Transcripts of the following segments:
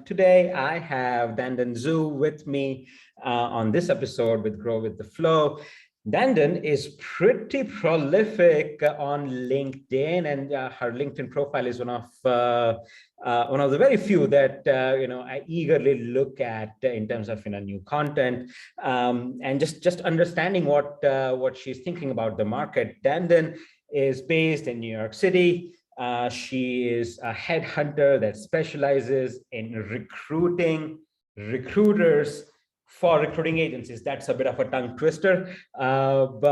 Today I have Dandan Zhu with me on this episode with Grow with the Flow. Dandan is pretty prolific on LinkedIn, and her LinkedIn profile is one of the very few that I eagerly look at in terms of new content and just understanding what she's thinking about the market. Dandan is based in New York City. She is a headhunter that specializes in recruiting recruiters for recruiting agencies. That's a bit of a tongue twister. And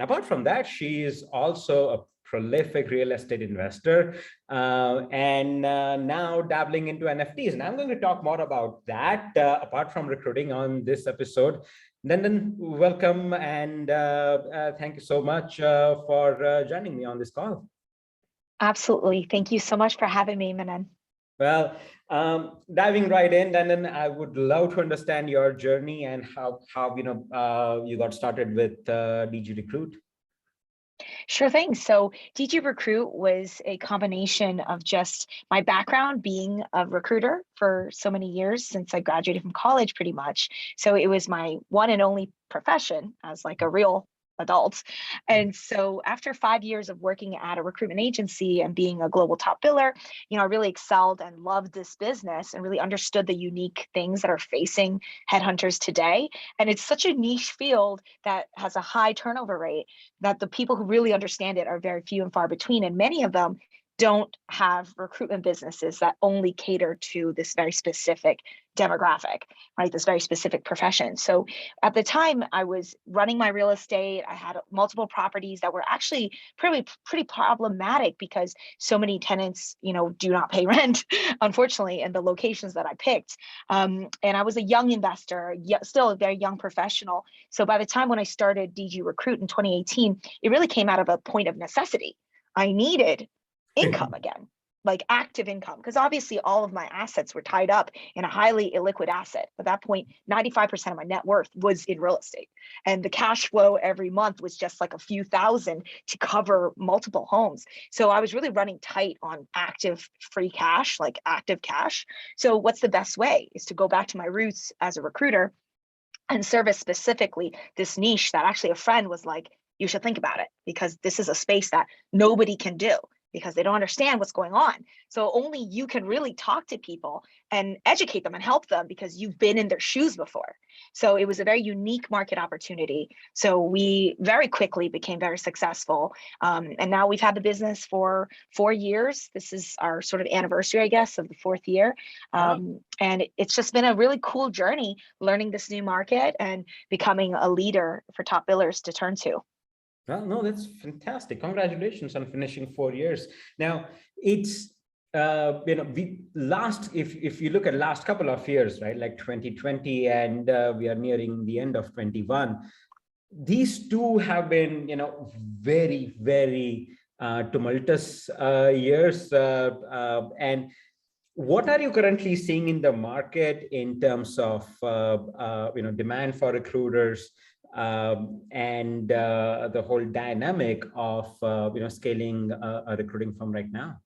apart from that, she is also a prolific real estate investor and now dabbling into NFTs. And I'm going to talk more about that apart from recruiting on this episode. Dandan, welcome, and thank you so much for joining me on this call. Absolutely. Thank you so much for having me, Manan. Well, diving right in, Dandan, I would love to understand your journey and how you got started with DG Recruit. Sure thing. So DG Recruit was a combination of just my background being a recruiter for so many years since I graduated from college, pretty much. So it was my one and only profession as like a real adult. And so after 5 years of working at a recruitment agency and being a global top biller, I really excelled and loved this business and really understood the unique things that are facing headhunters today. And it's such a niche field that has a high turnover rate that the people who really understand it are very few and far between. And many of them don't have recruitment businesses that only cater to this very specific demographic, right? This very specific profession. So at the time I was running my real estate, I had multiple properties that were actually pretty problematic because so many tenants, do not pay rent, unfortunately, in the locations that I picked. And I was a young investor, still a very young professional. So by the time when I started DG Recruit in 2018, it really came out of a point of necessity. I needed income again, like active income, because obviously all of my assets were tied up in a highly illiquid asset. At that point, 95% of my net worth was in real estate. And the cash flow every month was just like a few thousand to cover multiple homes. So I was really running tight on active free cash, like active cash. So what's the best way is to go back to my roots as a recruiter and service specifically this niche that actually a friend was like, you should think about it because this is a space that nobody can do, because they don't understand what's going on. So only you can really talk to people and educate them and help them because you've been in their shoes before. So it was a very unique market opportunity. So we very quickly became very successful. And now we've had the business for 4 years. This is our sort of anniversary, I guess, of the 4th year. And it's just been a really cool journey learning this new market and becoming a leader for top billers to turn to. Well, no, that's fantastic. Congratulations on finishing 4 years. Now, it's if you look at last couple of years, right, like 2020, and we are nearing the end of 21. These two have been, very, very tumultuous years. And what are you currently seeing in the market in terms of demand for recruiters? And the whole dynamic of scaling a recruiting firm right now?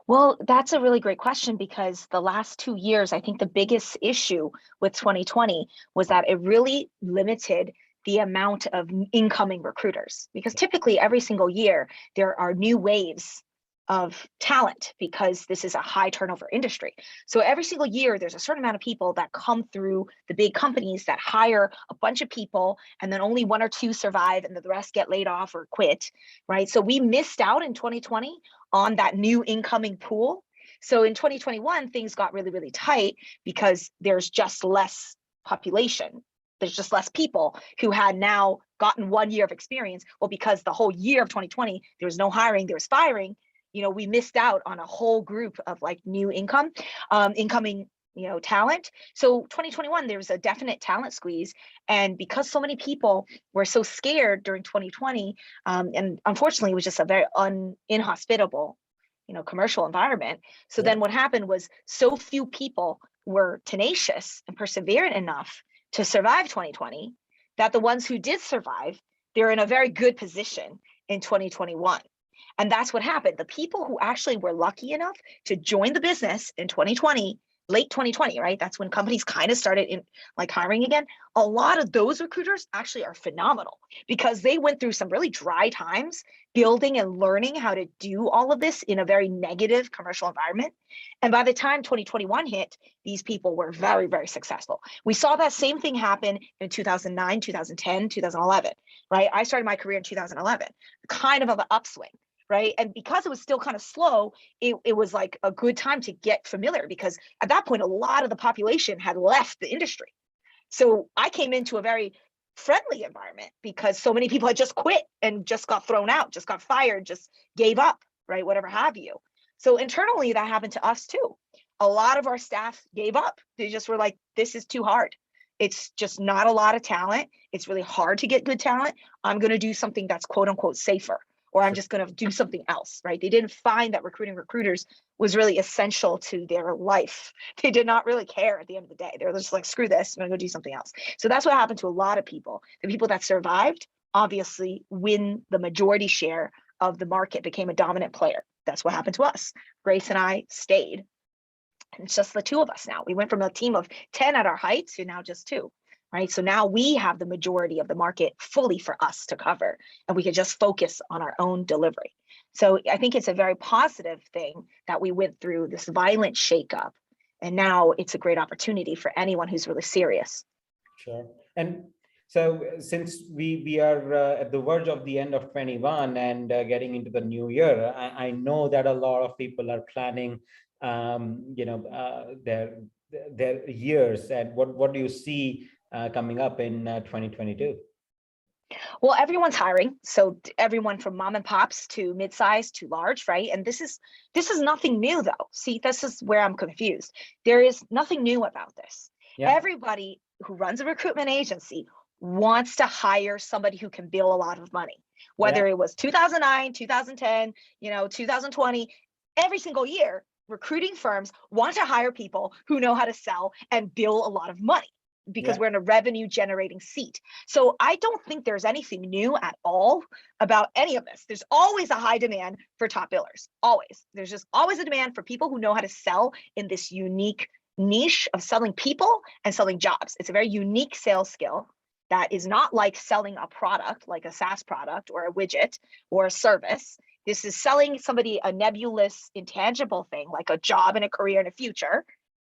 Well, that's a really great question because the last 2 years, I think the biggest issue with 2020 was that it really limited the amount of incoming recruiters, because typically every single year there are new waves of talent because this is a high turnover industry. So every single year, there's a certain amount of people that come through the big companies that hire a bunch of people and then only 1 or 2 survive and the rest get laid off or quit, right? So we missed out in 2020 on that new incoming pool. So in 2021, things got really, really tight because there's just less population. There's just less people who had now gotten 1 year of experience. Well, because the whole year of 2020, there was no hiring, there was firing, we missed out on a whole group of like new incoming, talent. So 2021, there was a definite talent squeeze. And because so many people were so scared during 2020, and unfortunately, it was just a very inhospitable, commercial environment. So then what happened was so few people were tenacious and perseverant enough to survive 2020 that the ones who did survive, they're in a very good position in 2021. And that's what happened. The people who actually were lucky enough to join the business in 2020, late 2020, right? That's when companies kind of started in like hiring again. A lot of those recruiters actually are phenomenal because they went through some really dry times building and learning how to do all of this in a very negative commercial environment. And by the time 2021 hit, these people were very, very successful. We saw that same thing happen in 2009, 2010, 2011, right? I started my career in 2011, kind of an upswing. Right. And because it was still kind of slow, it was like a good time to get familiar because at that point, a lot of the population had left the industry. So I came into a very friendly environment because so many people had just quit and just got thrown out, just got fired, just gave up, right? Whatever have you. So internally, that happened to us too. A lot of our staff gave up. They just were like, this is too hard. It's just not a lot of talent. It's really hard to get good talent. I'm going to do something that's quote unquote safer, or I'm just going to do something else, right? They didn't find that recruiting recruiters was really essential to their life. They did not really care at the end of the day. They were just like, screw this, I'm going to go do something else. So that's what happened to a lot of people. The people that survived obviously win the majority share of the market, became a dominant player. That's what happened to us. Grace and I stayed. And it's just the two of us now. We went from a team of 10 at our height to now just two. Right. So now we have the majority of the market fully for us to cover, and we can just focus on our own delivery. So I think it's a very positive thing that we went through this violent shakeup. And now it's a great opportunity for anyone who's really serious. Sure. And so since we are at the verge of the end of 21 and getting into the new year, I know that a lot of people are planning, their years. And what do you see coming up in 2022? Well, everyone's hiring. So everyone from mom and pops to mid-size to large, right? And this is nothing new though. See, this is where I'm confused. There is nothing new about this. Yeah. Everybody who runs a recruitment agency wants to hire somebody who can bill a lot of money, whether it was 2009, 2010, 2020, every single year, recruiting firms want to hire people who know how to sell and bill a lot of money, because we're in a revenue generating seat. So I don't think there's anything new at all about any of this. There's always a high demand for top billers, always. There's just always a demand for people who know how to sell in this unique niche of selling people and selling jobs. It's a very unique sales skill that is not like selling a product, like a SaaS product or a widget or a service. This is selling somebody a nebulous, intangible thing, like a job and a career and a future.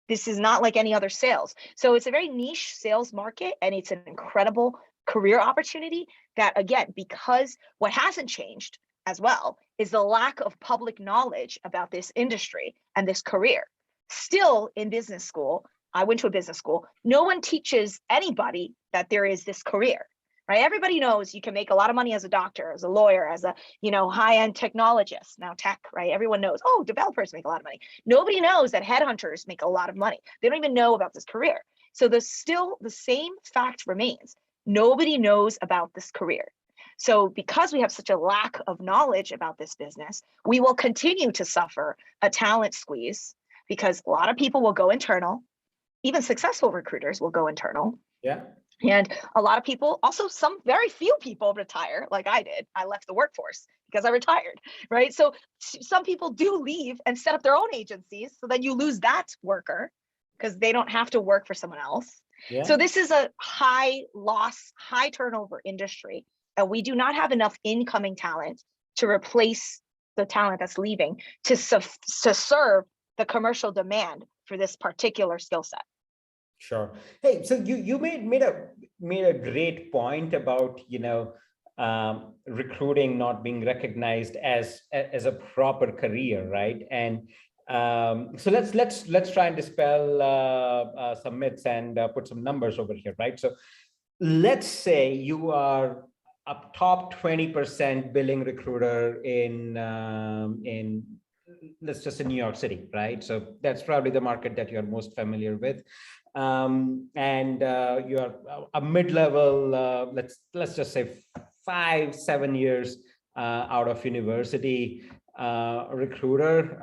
This is not like any other sales. So it's a very niche sales market, and it's an incredible career opportunity that, again, because what hasn't changed as well is the lack of public knowledge about this industry and this career. Still in business school, I went to a business school, no one teaches anybody that there is this career. Right? Everybody knows you can make a lot of money as a doctor, as a lawyer, as a high-end technologist. Now tech, right? Everyone knows, oh, developers make a lot of money. Nobody knows that headhunters make a lot of money. They don't even know about this career. So the same fact remains. Nobody knows about this career. So because we have such a lack of knowledge about this business, we will continue to suffer a talent squeeze because a lot of people will go internal. Even successful recruiters will go internal. Yeah. And a lot of people, also some very few people retire, like I did. I left the workforce because I retired, right? So some people do leave and set up their own agencies. So then you lose that worker because they don't have to work for someone else. Yeah. So this is a high loss, high turnover industry. And we do not have enough incoming talent to replace the talent that's leaving to serve the commercial demand for this particular skill set. Sure. Hey, so you made a great point about recruiting not being recognized as a proper career, right? And so let's try and dispel some myths and put some numbers over here, right? So let's say you are a top 20% billing recruiter in let's just say New York City, right? So that's probably the market that you're most familiar with. And you're a mid-level, let's just say 5-7 years out of university recruiter.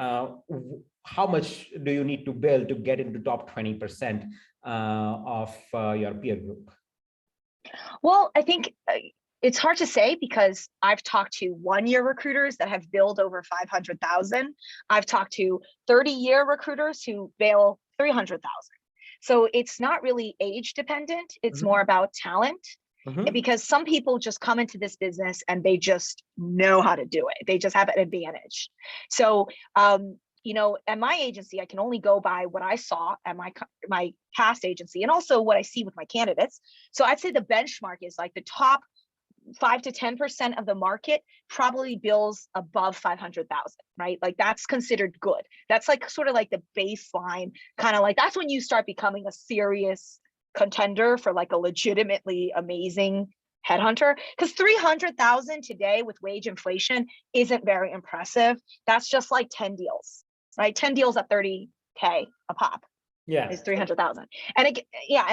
How much do you need to build to get into top 20% of your peer group? Well, I think It's hard to say because I've talked to 1-year recruiters that have billed over 500,000. I've talked to 30-year recruiters who bill 300,000. So it's not really age dependent. It's more about talent. Because some people just come into this business and they just know how to do it. They just have an advantage. So, you know, at my agency, I can only go by what I saw at my past agency and also what I see with my candidates. So I'd say the benchmark is like the top 5 to 10% of the market probably bills above 500,000, right? Like that's considered good. That's like sort of like the baseline, kind of like that's when you start becoming a serious contender for like a legitimately amazing headhunter, because 300,000 today with wage inflation isn't very impressive. That's just like 10 deals, right? 10 deals at 30K a pop is 300,000. And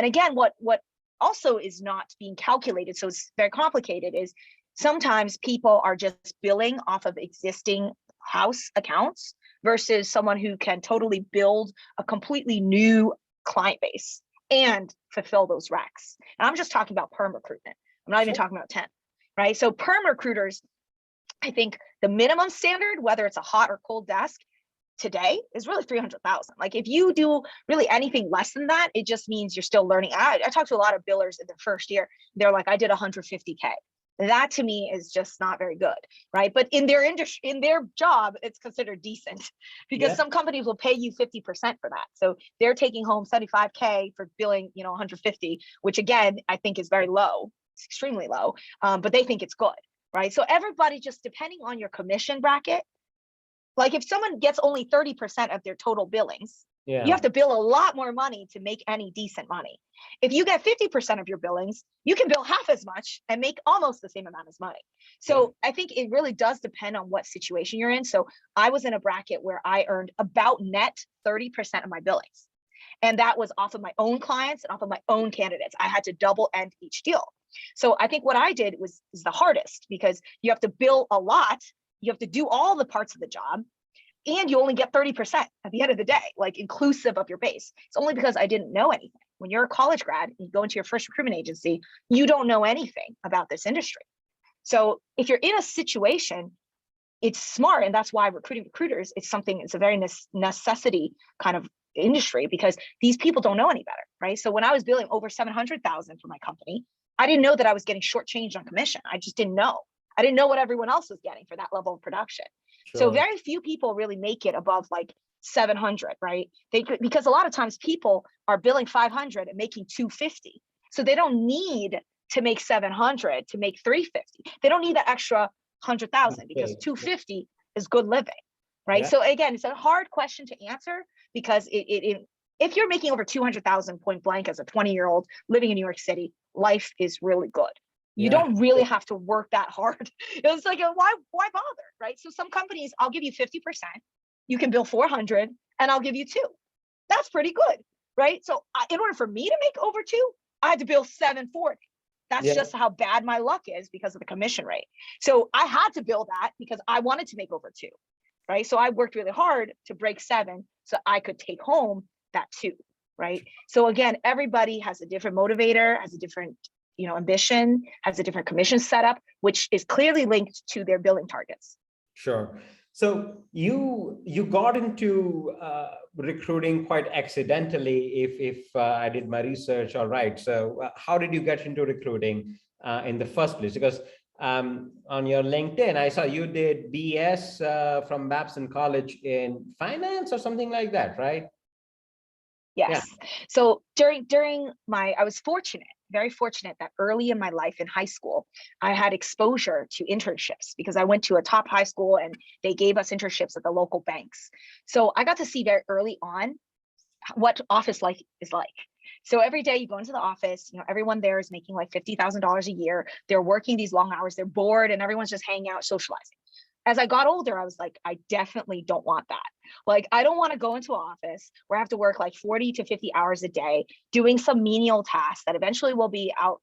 again, what also is not being calculated, so it's very complicated, is sometimes people are just billing off of existing house accounts versus someone who can totally build a completely new client base and fulfill those recs. And I'm just talking about perm recruitment. I'm not even talking about temp, right? So perm recruiters, I think the minimum standard, whether it's a hot or cold desk today, is really 300,000. Like if you do really anything less than that, it just means you're still learning. I talked to a lot of billers in the first year. They're like, I did 150K. That to me is just not very good, right? But in their industry, in their job, it's considered decent because some companies will pay you 50% for that. So they're taking home 75K for billing, 150, which again, I think is very low. It's extremely low, but they think it's good, right? So everybody, just depending on your commission bracket, like if someone gets only 30% of their total billings, you have to bill a lot more money to make any decent money. If you get 50% of your billings, you can bill half as much and make almost the same amount of money. So I think it really does depend on what situation you're in. So I was in a bracket where I earned about net 30% of my billings. And that was off of my own clients and off of my own candidates. I had to double end each deal. So I think what I did is the hardest, because you have to bill a lot. You have to do all the parts of the job, and you only get 30% at the end of the day, like inclusive of your base. It's only because I didn't know anything. When you're a college grad and you go into your first recruitment agency, you don't know anything about this industry. So if you're in a situation, it's smart. And that's why recruiting recruiters, it's a very necessity kind of industry, because these people don't know any better, right? So when I was billing over 700,000 for my company, I didn't know that I was getting shortchanged on commission. I just didn't know. I didn't know what everyone else was getting for that level of production. So very few people really make it above like 700, right? Because a lot of times people are billing 500 and making 250. So they don't need to make 700 to make 350. They don't need that extra 100,000 because 250 is good living, right? So again, it's a hard question to answer, because if you're making over 200,000 point blank as a 20-year-old living in New York City, life is really good. You don't really have to work that hard. It's like, why bother, right? So some companies, I'll give you 50%, you can bill 400, and I'll give you 2. That's pretty good, right? So in order for me to make over 2, I had to bill 740. That's just how bad my luck is because of the commission rate. So I had to bill that because I wanted to make over 2, right? So I worked really hard to break 7 so I could take home that 2, right? So again, everybody has a different motivator, has a different ambition, has a different commission setup, which is clearly linked to their billing targets. Sure. So you got into recruiting quite accidentally, if I did my research all right. So how did you get into recruiting in the first place? Because on your LinkedIn, I saw you did BS from Babson College in finance or something like that, right? Yes. So during I was very fortunate that early in my life in high school, I had exposure to internships because I went to a top high school and they gave us internships at the local banks. So I got to see very early on what office life is like. So every day you go into the office, everyone there is making like $50,000 a year. They're working these long hours, they're bored, and everyone's just hanging out, socializing. As I got older, I was like, I definitely don't want that. Like, I don't want to go into an office where I have to work like 40 to 50 hours a day doing some menial tasks that eventually will be out,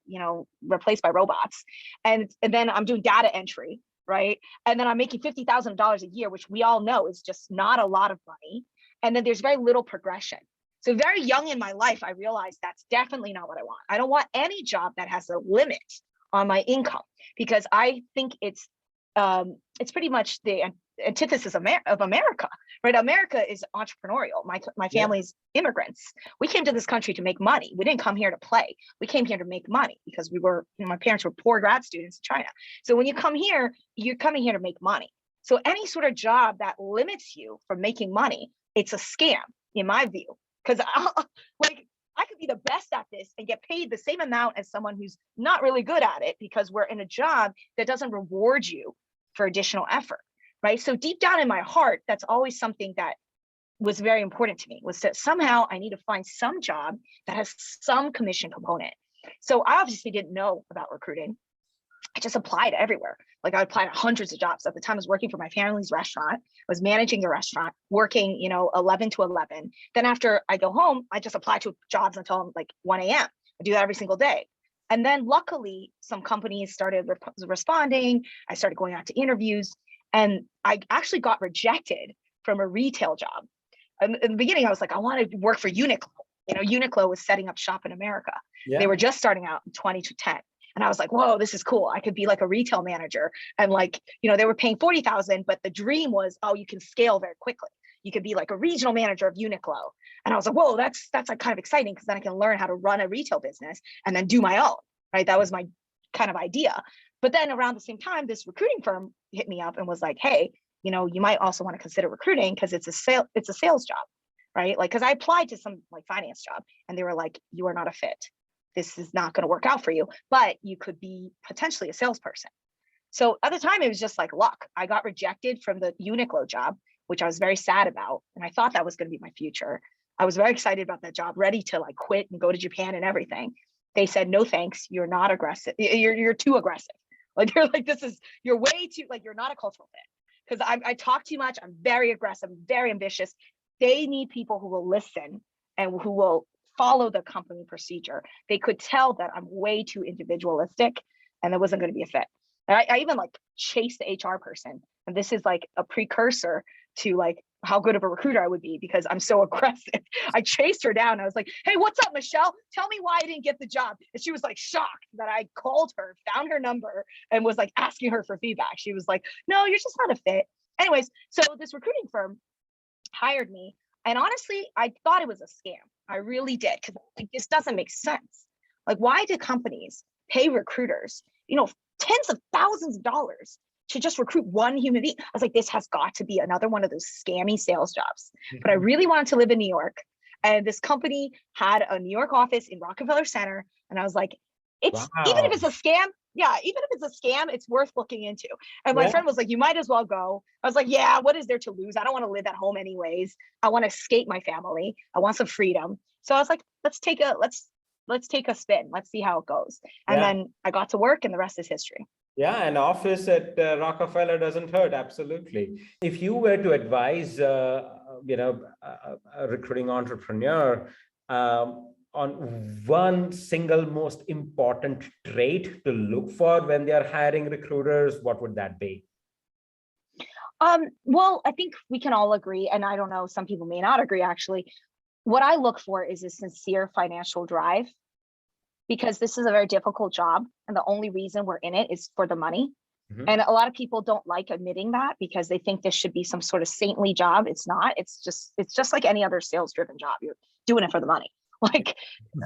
replaced by robots. And then I'm doing data entry, right? And then I'm making $50,000 a year, which we all know is just not a lot of money. And then there's very little progression. So very young in my life, I realized that's definitely not what I want. I don't want any job that has a limit on my income, because I think it's pretty much the antithesis of America, right? America is entrepreneurial. My family's immigrants. We came to this country to make money. We didn't come here to play. We came here to make money because we were, my parents were poor grad students in China. So when you come here, you're coming here to make money. So any sort of job that limits you from making money, it's a scam in my view. Because I could be the best at this and get paid the same amount as someone who's not really good at it, because we're in a job that doesn't reward you for additional effort, right? So deep down in my heart, that's always something that was very important to me, was that somehow I need to find some job that has some commission component. So I obviously didn't know about recruiting. I just applied everywhere. Like I applied to hundreds of jobs. At the time I was working for my family's restaurant, I was managing the restaurant, working, 11 to 11. Then after I go home, I just apply to jobs until like 1 a.m. I do that every single day. And then luckily some companies started responding. I started going out to interviews, and I actually got rejected from a retail job. And in the beginning, I was like, I want to work for Uniqlo. Uniqlo was setting up shop in America. Yeah. They were just starting out in 2010. And I was like, whoa, this is cool. I could be like a retail manager. And they were paying 40,000, but the dream was, oh, you can scale very quickly. You could be like a regional manager of Uniqlo. And I was like, whoa, that's like kind of exciting, because then I can learn how to run a retail business and then do my own, right? That was my kind of idea. But then around the same time, this recruiting firm hit me up and was like, hey, you might also want to consider recruiting, because it's a sales job, right? Like, because I applied to some like finance job and they were like, you are not a fit. This is not going to work out for you, but you could be potentially a salesperson. So at the time, it was just like luck. I got rejected from the Uniqlo job, which I was very sad about. And I thought that was going to be my future. I was very excited about that job, ready to like quit and go to Japan and everything. They said, no, thanks. You're not aggressive. You're too aggressive. Like, you're like, you're way too, like, you're not a cultural fit. Because I talk too much. I'm very aggressive, very ambitious. They need people who will listen and who will follow the company procedure. They could tell that I'm way too individualistic and it wasn't going to be a fit. And I even like chased the HR person. And this is like a precursor to like how good of a recruiter I would be, because I'm so aggressive. I chased her down. I was like, hey, what's up, Michelle? Tell me why I didn't get the job. And she was like shocked that I called her, found her number, and was like asking her for feedback. She was like, no, you're just not a fit. Anyways, so this recruiting firm hired me. And honestly, I thought it was a scam. I really did, because like, this doesn't make sense. Like, why do companies pay recruiters, tens of thousands of dollars to just recruit one human being? I was like, this has got to be another one of those scammy sales jobs. Mm-hmm. But I really wanted to live in New York. And this company had a New York office in Rockefeller Center. And I was like, even if it's a scam, it's worth looking into. And my friend was like, you might as well go. I was like, yeah, what is there to lose? I don't want to live at home anyways. I want to escape my family. I want some freedom. So I was like, let's take a spin. Let's see how it goes. And then I got to work, and the rest is history. Yeah, an office at Rockefeller doesn't hurt. Absolutely. If you were to advise, a recruiting entrepreneur on one single most important trait to look for when they are hiring recruiters, what would that be? Well, I think we can all agree, and I don't know, some people may not agree actually. What I look for is a sincere financial drive, because this is a very difficult job. And the only reason we're in it is for the money. Mm-hmm. And a lot of people don't like admitting that, because they think this should be some sort of saintly job. It's not. It's just like any other sales driven job. You're doing it for the money. Like,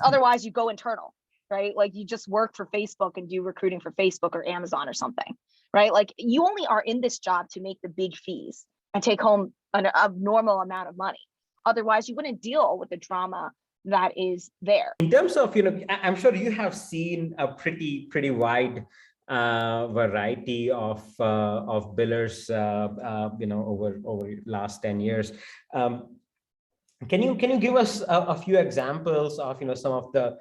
otherwise you go internal, right? Like, you just work for Facebook and do recruiting for Facebook or Amazon or something, right? Like, you only are in this job to make the big fees and take home an abnormal amount of money. Otherwise, you wouldn't deal with the drama that is there. In terms of, I'm sure you have seen a pretty wide variety of billers, over last 10 years. Can you give us a few examples of some of the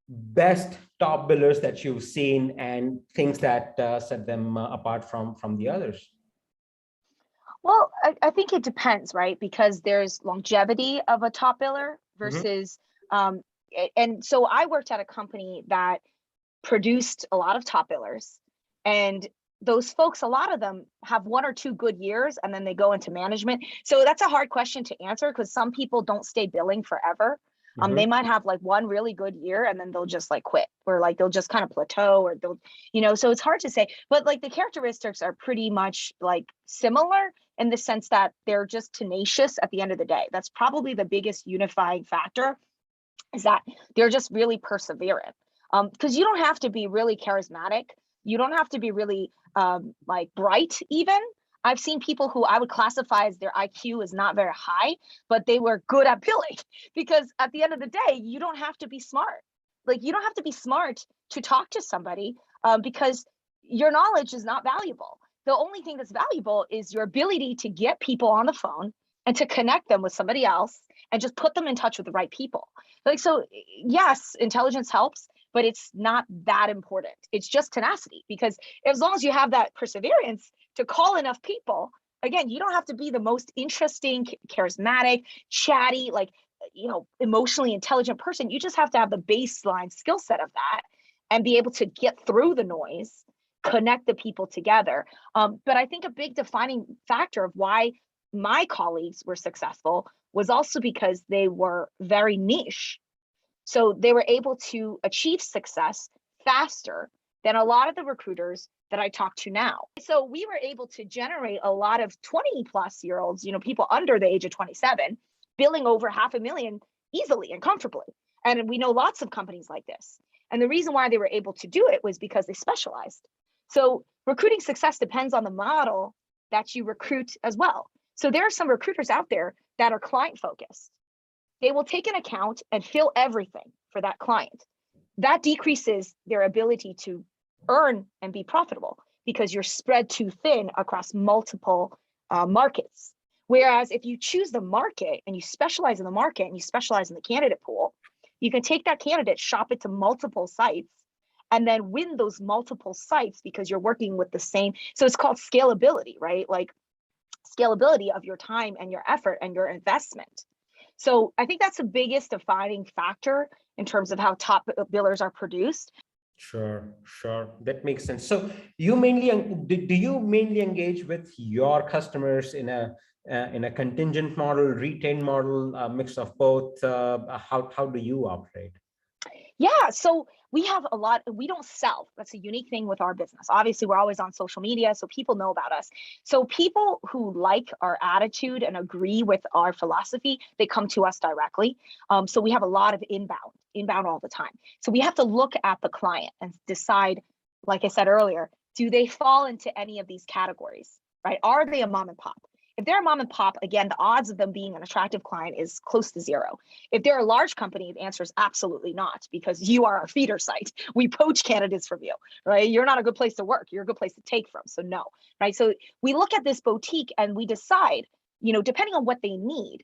best top billers that you've seen, and things that set them apart from the others? Well, I think it depends, right? Because there's longevity of a top biller versus, and so I worked at a company that produced a lot of top billers, and those folks, a lot of them have 1 or 2 good years and then they go into management. So that's a hard question to answer, because some people don't stay billing forever. They might have like one really good year and then they'll just like quit, or like they'll just kind of plateau, or they'll, so it's hard to say, but like the characteristics are pretty much like similar in the sense that they're just tenacious at the end of the day. That's probably the biggest unifying factor, is that they're just really perseverant. Because you don't have to be really charismatic. You don't have to be really like bright even. I've seen people who I would classify as their IQ is not very high, but they were good at billing, because at the end of the day, you don't have to be smart. Like, you don't have to be smart to talk to somebody, because your knowledge is not valuable. The only thing that's valuable is your ability to get people on the phone and to connect them with somebody else and just put them in touch with the right people. Like, so yes, intelligence helps, but it's not that important. It's just tenacity, because as long as you have that perseverance to call enough people, again, you don't have to be the most interesting, charismatic, chatty, like, emotionally intelligent person. You just have to have the baseline skill set of that and be able to get through the noise, connect the people together. But I think a big defining factor of why my colleagues were successful was also because they were very niche. So they were able to achieve success faster than a lot of the recruiters that I talk to now. So we were able to generate a lot of 20+ year olds, people under the age of 27, billing over $500,000 easily and comfortably. And we know lots of companies like this. And the reason why they were able to do it was because they specialized. So recruiting success depends on the model that you recruit as well. So there are some recruiters out there that are client focused. They will take an account and fill everything for that client. That decreases their ability to earn and be profitable, because you're spread too thin across multiple markets. Whereas if you choose the market and you specialize in the market and you specialize in the candidate pool, you can take that candidate, shop it to multiple sites, and then win those multiple sites because you're working with the same. So it's called scalability, right? Like scalability of your time and your effort and your investment. So I think that's the biggest defining factor in terms of how top billers are produced. Sure. That makes sense. So you mainly do you mainly engage with your customers in a contingent model, retained model, a mix of both? How do you operate? Yeah, so we have a lot, we don't sell. That's a unique thing with our business. Obviously, we're always on social media, so people know about us. So people who like our attitude and agree with our philosophy, they come to us directly. So we have a lot of inbound all the time. So we have to look at the client and decide, like I said earlier, do they fall into any of these categories, right? Are they a mom and pop? If they're a mom and pop, again, the odds of them being an attractive client is close to zero. If they're a large company, the answer is absolutely not, because you are our feeder site. We poach candidates from you, right? You're not a good place to work. You're a good place to take from. So no, right? So we look at this boutique and we decide, depending on what they need,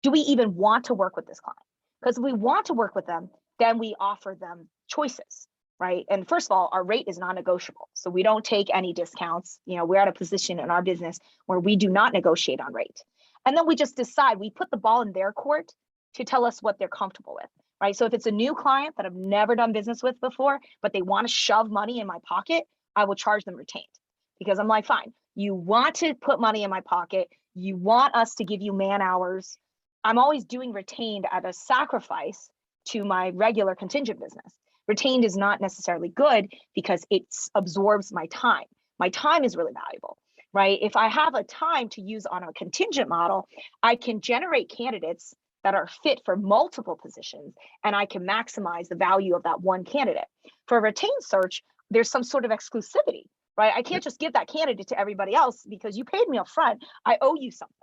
do we even want to work with this client? Because if we want to work with them, then we offer them choices. Right. And first of all, our rate is non-negotiable. So we don't take any discounts. We're at a position in our business where we do not negotiate on rate. And then we just decide, we put the ball in their court to tell us what they're comfortable with. Right. So if it's a new client that I've never done business with before, but they want to shove money in my pocket, I will charge them retained, because I'm like, fine, you want to put money in my pocket. You want us to give you man hours. I'm always doing retained at a sacrifice to my regular contingent business. Retained is not necessarily good because it absorbs my time. My time is really valuable, right? If I have a time to use on a contingent model, I can generate candidates that are fit for multiple positions, and I can maximize the value of that one candidate. For a retained search, there's some sort of exclusivity, right? I can't just give that candidate to everybody else because you paid me up front. I owe you something.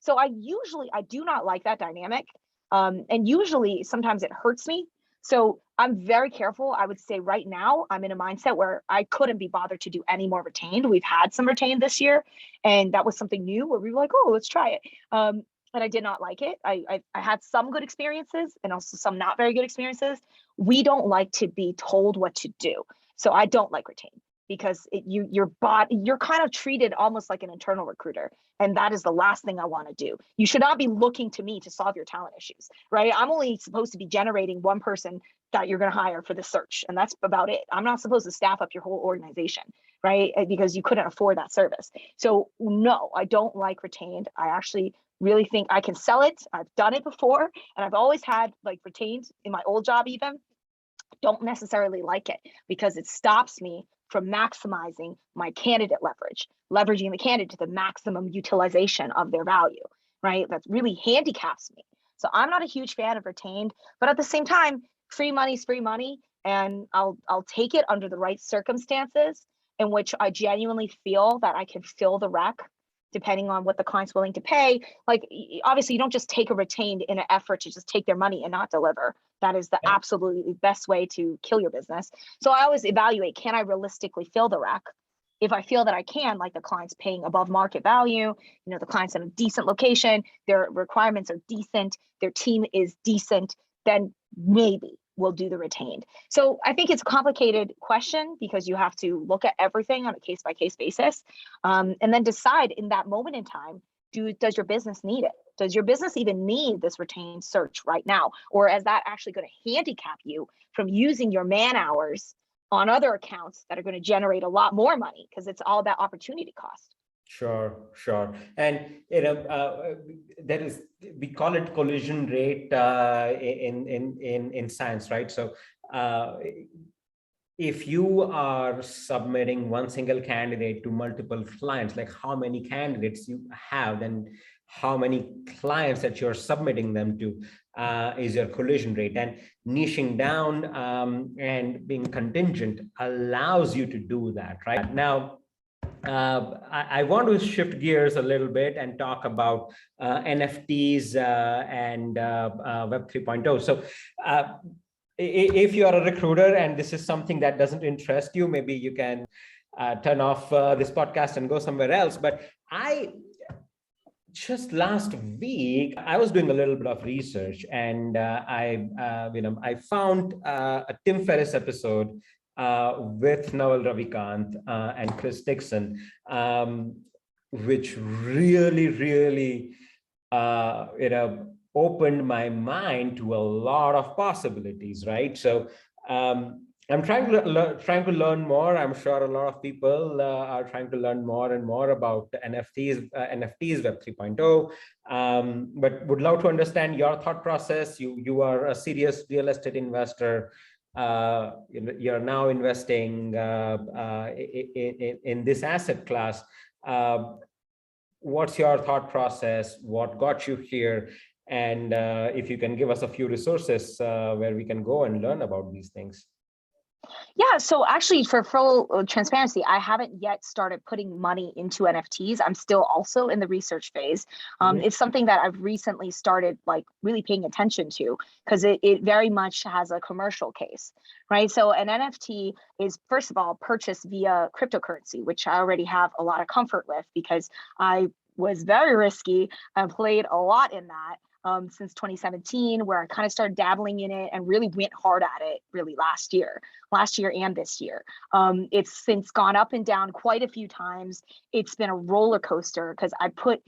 So I do not like that dynamic. And usually sometimes it hurts me. So I'm very careful. I would say right now I'm in a mindset where I couldn't be bothered to do any more retained. We've had some retained this year, and that was something new where we were like, oh, let's try it. And I did not like it. I had some good experiences and also some not very good experiences. We don't like to be told what to do. So I don't like retained, because you're kind of treated almost like an internal recruiter. And that is the last thing I want to do. You should not be looking to me to solve your talent issues, right? I'm only supposed to be generating one person that you're going to hire for the search. And that's about it. I'm not supposed to staff up your whole organization, right? Because you couldn't afford that service. So no, I don't like retained. I actually really think I can sell it. I've done it before, and I've always had like retained in my old job even. Don't necessarily like it because it stops me from maximizing my candidate leveraging the candidate to the maximum utilization of their value, right? That really handicaps me. So I'm not a huge fan of retained, but at the same time, free money is free money, and I'll take it under the right circumstances in which I genuinely feel that I can fill the rec depending on what the client's willing to pay. Like, obviously, you don't just take a retained in an effort to just take their money and not deliver. That is the absolutely best way to kill your business. So I always evaluate, can I realistically fill the rec? If I feel that I can, like the client's paying above market value, the client's in a decent location, their requirements are decent, their team is decent, then maybe we'll do the retained. So I think it's a complicated question because you have to look at everything on a case-by-case basis, and then decide in that moment in time, does your business need it? Does your business even need this retained search right now? Or is that actually going to handicap you from using your man hours on other accounts that are going to generate a lot more money? Because it's all about opportunity cost. Sure. And there is, we call it collision rate in science, right? So if you are submitting one single candidate to multiple clients, like how many candidates you have, then how many clients that you're submitting them to is your collision rate. And niching down and being contingent allows you to do that, right? Now, I want to shift gears a little bit and talk about NFTs and Web 3.0. So if you are a recruiter and this is something that doesn't interest you, maybe you can turn off this podcast and go somewhere else. But just last week, I was doing a little bit of research, and I found a Tim Ferriss episode with Naval Ravikant and Chris Dixon, which really opened my mind to a lot of possibilities, right? So I'm trying to learn more. I'm sure a lot of people are trying to learn more and more about NFTs, Web 3.0, but would love to understand your thought process. You are a serious real estate investor. You're now investing in this asset class. What's your thought process? What got you here? And if you can give us a few resources where we can go and learn about these things. Yeah, so actually, for full transparency, I haven't yet started putting money into NFTs. I'm still also in the research phase. It's something that I've recently started like really paying attention to because it very much has a commercial case, right? So an NFT is, first of all, purchased via cryptocurrency, which I already have a lot of comfort with because I was very risky and played a lot in that. Since 2017, where I kind of started dabbling in it and really went hard at it really last year and this year. It's since gone up and down quite a few times. It's been a roller coaster because I put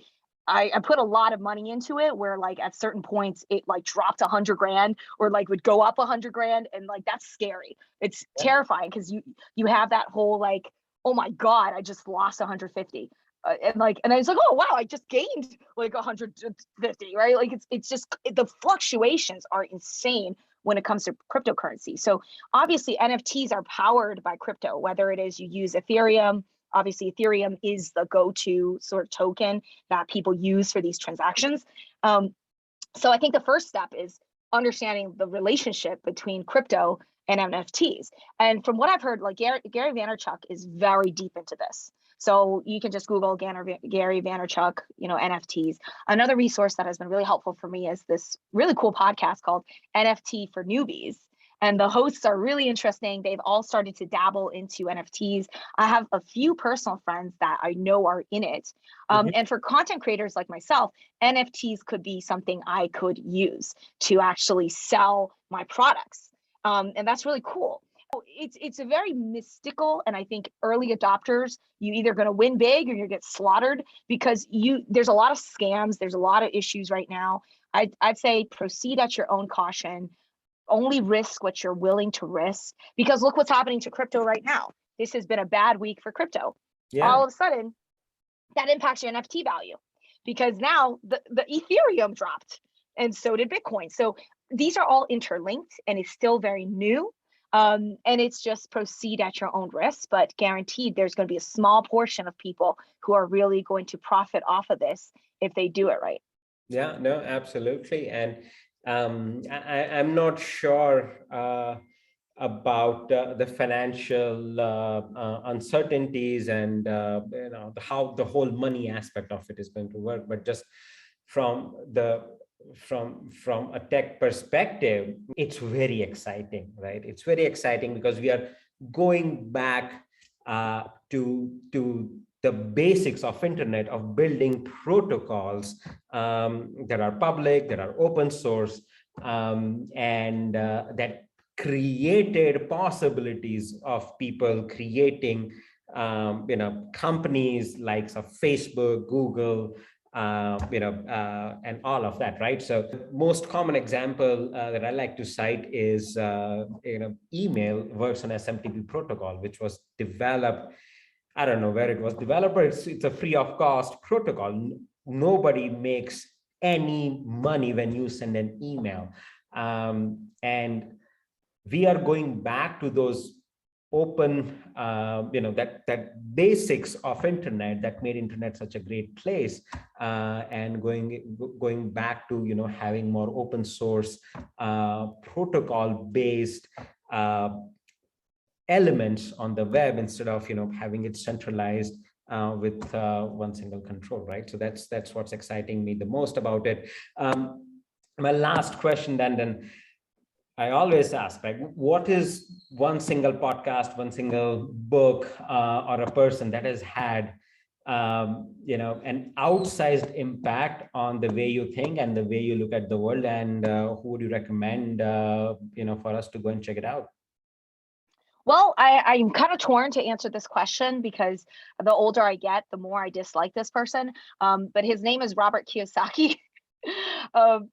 a lot of money into it where like at certain points it like dropped 100 grand or like would go up 100 grand. And like, that's scary. It's terrifying because you have that whole like, oh my God, I just lost 150. And I was like, oh wow, I just gained like 150, right? Like it's just the fluctuations are insane when it comes to cryptocurrency. So obviously NFTs are powered by crypto, whether it is you use Ethereum. Obviously Ethereum is the go-to sort of token that people use for these transactions. So I think the first step is understanding the relationship between crypto and NFTs. And from what I've heard, like Gary Vaynerchuk is very deep into this. So you can just Google Gary Vaynerchuk, NFTs. Another resource that has been really helpful for me is this really cool podcast called NFT for Newbies. And the hosts are really interesting. They've all started to dabble into NFTs. I have a few personal friends that I know are in it. And for content creators like myself, NFTs could be something I could use to actually sell my products. And that's really cool. It's a very mystical, and I think early adopters, you either going to win big or you get slaughtered because there's a lot of scams. There's a lot of issues right now. I'd say proceed at your own caution. Only risk what you're willing to risk because look what's happening to crypto right now. This has been a bad week for crypto. Yeah. All of a sudden, that impacts your NFT value. because now the Ethereum dropped and so did Bitcoin. So these are all interlinked and it's still very new. And it's just proceed at your own risk, but guaranteed there's going to be a small portion of people who are really going to profit off of this if they do it right. Yeah, no, absolutely. And I'm not sure about the financial uncertainties and how the whole money aspect of it is going to work, but just from a tech perspective, it's very exciting, right? It's very exciting because we are going back to the basics of internet, of building protocols that are public, that are open source, and that created possibilities of people creating companies like Facebook, Google, and all of that, right? So the most common example that I like to cite is email works on SMTP protocol, which was developed, I don't know where it was developed, but it's a free of cost protocol. Nobody makes any money when you send an email, and we are going back to those open, that basics of internet that made internet such a great place, and going back to having more open source protocol based elements on the web instead of having it centralized with one single control, right? So that's what's exciting me the most about it. My last question, then I always ask, like, what is one single podcast, one single book, or a person that has had, an outsized impact on the way you think and the way you look at the world, and who would you recommend, for us to go and check it out? Well, I'm kind of torn to answer this question because the older I get, the more I dislike this person. But his name is Robert Kiyosaki.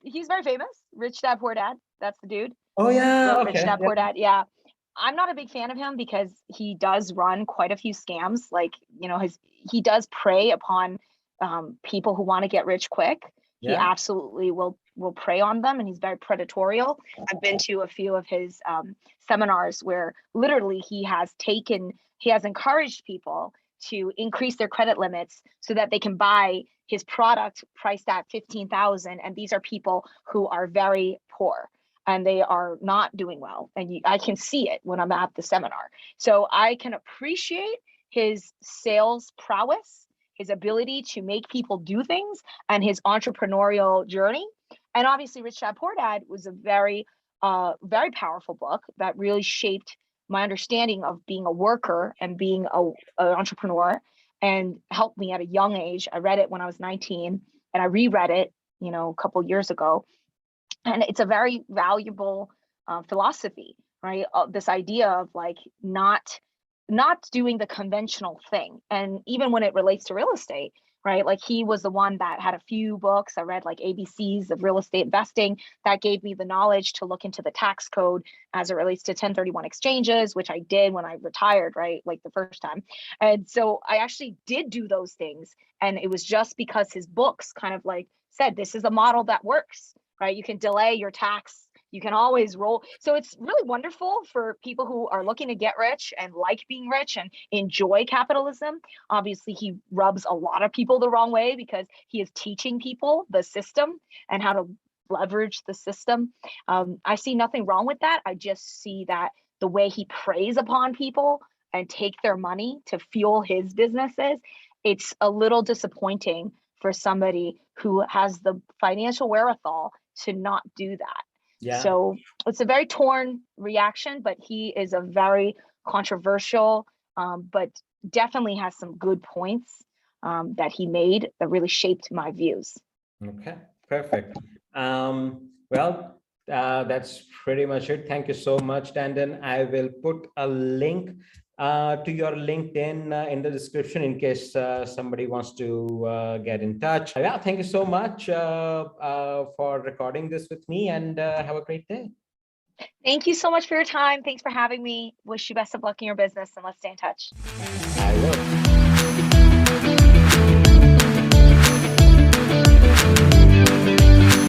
He's very famous. Rich Dad Poor Dad. That's the dude. Oh yeah, Rich okay. Dad Poor Dad. Yeah. I'm not a big fan of him because he does run quite a few scams. Like, he does prey upon people who want to get rich quick. He absolutely will prey on them, and he's very predatorial. I've been to a few of his seminars where literally he has encouraged people to increase their credit limits so that they can buy his product priced at $15,000, and these are people who are very poor and they are not doing well, and I can see it when I'm at the seminar. So I can appreciate his sales prowess, his ability to make people do things, and his entrepreneurial journey. And obviously Rich Dad Poor Dad was a very very powerful book that really shaped my understanding of being a worker and being an entrepreneur, and helped me at a young age. I read it when I was 19 and I reread it, a couple years ago. And it's a very valuable philosophy, right? This idea of like not doing the conventional thing. And even when it relates to real estate, right? Like he was the one that had a few books. I read like ABCs of real estate investing that gave me the knowledge to look into the tax code as it relates to 1031 exchanges, which I did when I retired, right? Like the first time. And so I actually did do those things. And it was just because his books kind of like said, this is a model that works, right? You can delay your tax. You can always roll. So it's really wonderful for people who are looking to get rich and like being rich and enjoy capitalism. Obviously, he rubs a lot of people the wrong way because he is teaching people the system and how to leverage the system. I see nothing wrong with that. I just see that the way he preys upon people and take their money to fuel his businesses, it's a little disappointing for somebody who has the financial wherewithal to not do that. Yeah. So it's a very torn reaction, but he is a very controversial, but definitely has some good points that he made that really shaped my views. Okay, perfect. Well, that's pretty much it. Thank you so much, Dandan. I will put a link to your LinkedIn in the description in case somebody wants to get in touch. Yeah, thank you so much for recording this with me, and have a great day. Thank you so much for your time. Thanks for having me. Wish you best of luck in your business, and let's stay in touch. I will.